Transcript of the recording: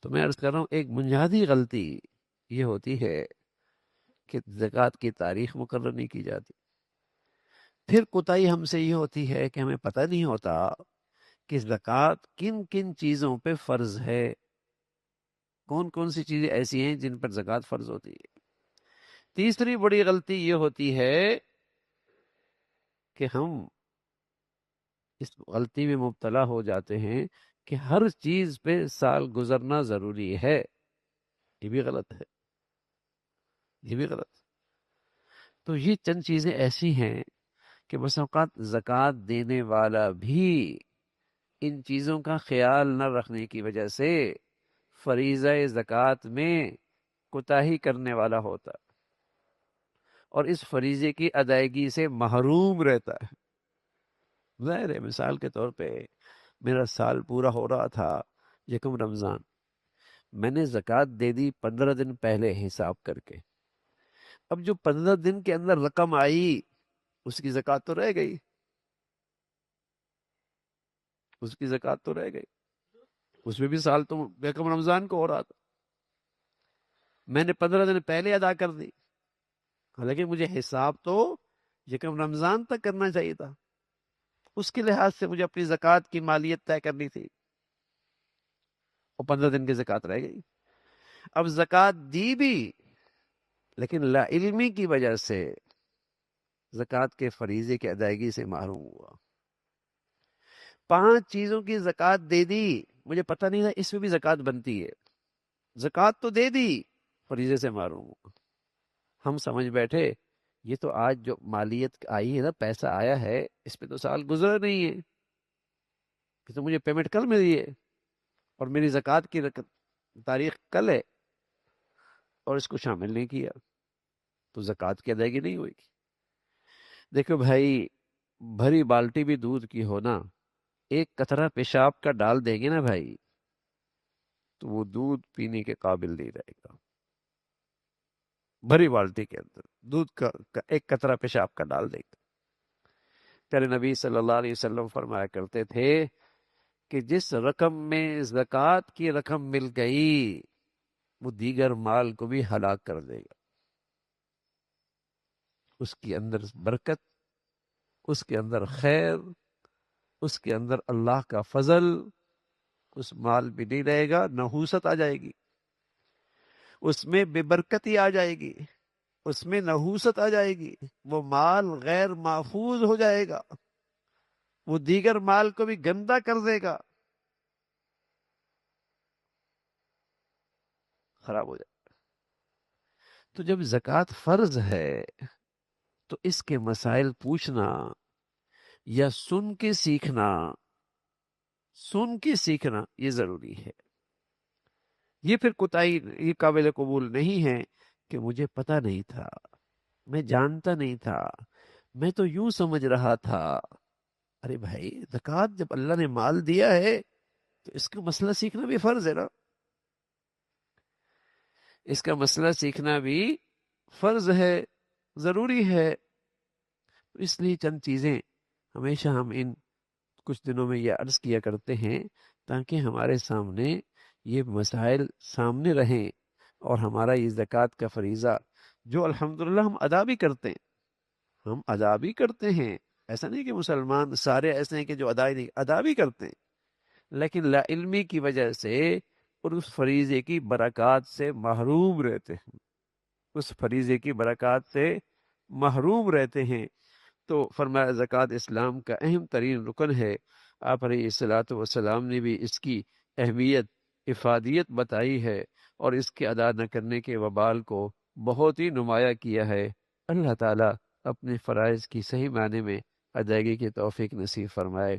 تو میں عرض کر رہا ہوں ایک بنیادی غلطی یہ ہوتی ہے کہ یہ ہوتی ہے کہ زکوٰۃ کی تاریخ مقرر نہیں کی جاتی۔ پھر کوتاہی ہم سے یہ ہوتی ہے کہ ہمیں پتہ نہیں ہوتا کہ زکوٰۃ کن کن چیزوں پہ فرض ہے، کون کون سی چیزیں ایسی ہیں جن پر زکوٰۃ فرض ہوتی ہے۔ تیسری بڑی غلطی یہ ہوتی ہے کہ ہم اس غلطی میں مبتلا ہو جاتے ہیں کہ ہر چیز پہ سال گزرنا ضروری ہے۔ یہ بھی غلط ہے، یہ بھی غلط ہے۔ تو یہ چند چیزیں ایسی ہیں کہ بس اوقات زکوٰۃ دینے والا بھی ان چیزوں کا خیال نہ رکھنے کی وجہ سے فریضہ زکوٰۃ میں کوتاہی کرنے والا ہوتا ہے اور اس فریضے کی ادائیگی سے محروم رہتا ہے۔ ظاہر ہے، مثال کے طور پہ میرا سال پورا ہو رہا تھا یکم رمضان، میں نے زکوٰۃ دے دی 15 دن پہلے حساب کر کے۔ اب جو 15 دن کے اندر رقم آئی اس کی زکوٰۃ تو رہ گئی، اس کی زکوٰۃ تو رہ گئی، اس میں بھی سال تو یکم رمضان کو ہو رہا تھا، میں نے 15 دن پہلے ادا کر دی، حالانکہ مجھے حساب تو یکم رمضان تک کرنا چاہیے تھا، اس کے لحاظ سے مجھے اپنی زکوٰۃ کی مالیت طے کرنی تھی، اور 15 دن کی زکوٰۃ رہ گئی۔ اب زکوٰۃ دی بھی لیکن لا علمی کی وجہ سے زکوٰۃ کے فریضے کی ادائیگی سے محروم ہوا۔ 5 چیزوں کی زکوٰۃ دے دی، مجھے پتہ نہیں تھا اس میں بھی زکوٰۃ بنتی ہے، زکوٰۃ تو دے دی، فریضے سے محروم ہوا۔ ہم سمجھ بیٹھے یہ تو آج جو مالیت آئی ہے نا، پیسہ آیا ہے، اس پہ تو سال گزرا نہیں ہے، کہ تو مجھے پیمنٹ کل ملی ہے اور میری زکوٰۃ کی تاریخ کل ہے، اور اس کو شامل نہیں کیا تو زکوٰۃ کی ادائیگی نہیں ہوئی۔ دیکھو بھائی، بھری بالٹی بھی دودھ کی ہونا، ایک قطرہ پیشاب کا ڈال دیں گے نا بھائی تو وہ دودھ پینے کے قابل نہیں رہے گا۔ بھری بالٹی کے اندر دودھ کا ایک قطرہ پیشاب کا ڈال دیں گے۔ پیارے نبی صلی اللہ علیہ وسلم فرمایا کرتے تھے کہ جس رقم میں زکوٰۃ کی رقم مل گئی وہ دیگر مال کو بھی ہلاک کر دے گا۔ اس کے اندر برکت، اس کے اندر خیر، اس کے اندر اللہ کا فضل، اس مال بھی نہیں رہے گا، نحوست آ جائے گی، اس میں بے برکتی آ جائے گی، اس میں نحوست آ جائے گی، وہ مال غیر محفوظ ہو جائے گا، وہ دیگر مال کو بھی گندا کر دے گا، خراب ہو جائے گا۔ تو جب زکوٰۃ فرض ہے تو اس کے مسائل پوچھنا یا سن کے سیکھنا یہ ضروری ہے۔ یہ پھر کوتاہی یہ قابل قبول نہیں ہے کہ مجھے پتہ نہیں تھا، میں جانتا نہیں تھا، میں تو یوں سمجھ رہا تھا۔ ارے بھائی، زکوٰۃ جب اللہ نے مال دیا ہے تو اس کا مسئلہ سیکھنا بھی فرض ہے نا، اس کا مسئلہ سیکھنا بھی فرض ہے، ضروری ہے۔ اس لیے چند چیزیں ہمیشہ ہم ان کچھ دنوں میں یہ عرض کیا کرتے ہیں تاکہ ہمارے سامنے یہ مسائل سامنے رہیں، اور ہمارا یہ زکوٰۃ کا فریضہ جو الحمدللہ ہم ادا بھی کرتے ہیں، ایسا نہیں کہ مسلمان سارے ایسے ہیں کہ جو ادا بھی کرتے ہیں، لیکن لا علمی کی وجہ سے اس فریضے کی برکات سے محروم رہتے ہیں، اس فریضے کی برکات سے محروم رہتے ہیں۔ تو فرمایا زکوٰۃ اسلام کا اہم ترین رکن ہے۔ آپ علیہ الصلوۃ والسلام نے بھی اس کی اہمیت، افادیت بتائی ہے، اور اس کے ادا نہ کرنے کے وبال کو بہت ہی نمایاں کیا ہے۔ اللہ تعالیٰ اپنے فرائض کی صحیح معنی میں ادائیگی کی توفیق نصیب فرمائے۔